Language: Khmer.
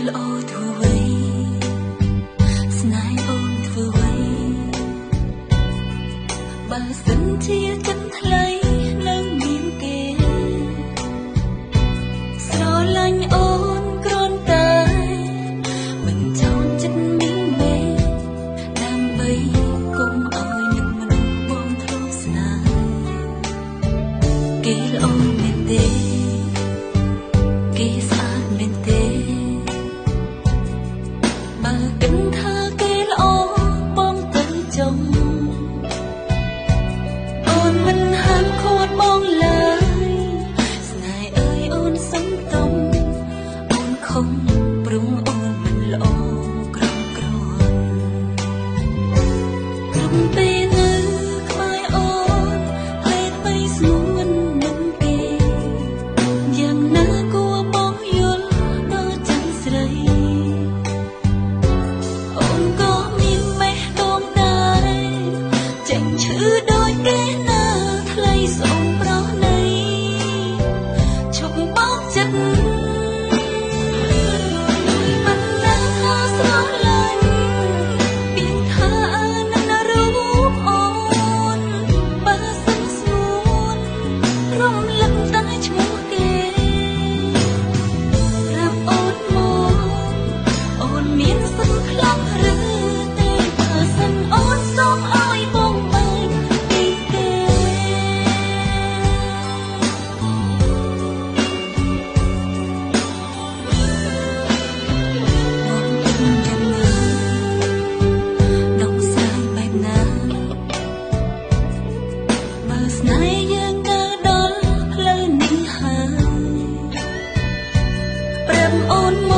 ល្អធ្វើអ្វីស្នេហ៍អូនធ្វើអ្វីបើសិនជាចិត្តថ្លៃនៅមានគេស្រឡាញ់អូនគ្រាន់តែមិនចោលចិត្តមីងមេដើម្បីកុំឲ្យនឹកមនុស្សបងធ្លាប់ស្នេហ៍គេល្អមែនទេគេស្អាតមែនទេបើគិតថាគេល្អបងទៅចង់អូនមិនហាមឃាត់បងឡើយស្នេហ៍អើយអូនសុំទុំអូនខំព្រមអូនមិនល្អក្រំក្រន់គ្រប់ពេលនៅក្បែរអូនហេតុបីស្ងួននឹងគេយ៉ាងណាគួរបងយល់ដល់ចិត្តស្រីអូនក៏មានមេះដងដែរចេញឈឺដូចគេណាថ្លៃសូមប្រោះនៃឈប់បោកចិត្តមិនដឹងថាស្រឡាញ់ពីថានឹងរូបអូនបើសិនស្ងួនរំលឹកតែឈ្មោះគេប្រាប់អូនមកអូនមានសិនខ្លះឬទេបើសិនអូនសូមឲ្យបងបែកពីគេបងគិតយ៉ាងណាដងស្រាយបែបណាបើស្នេហ៍យើងដើរដល់ផ្លូវនេះហើយប្រាប់អូនមក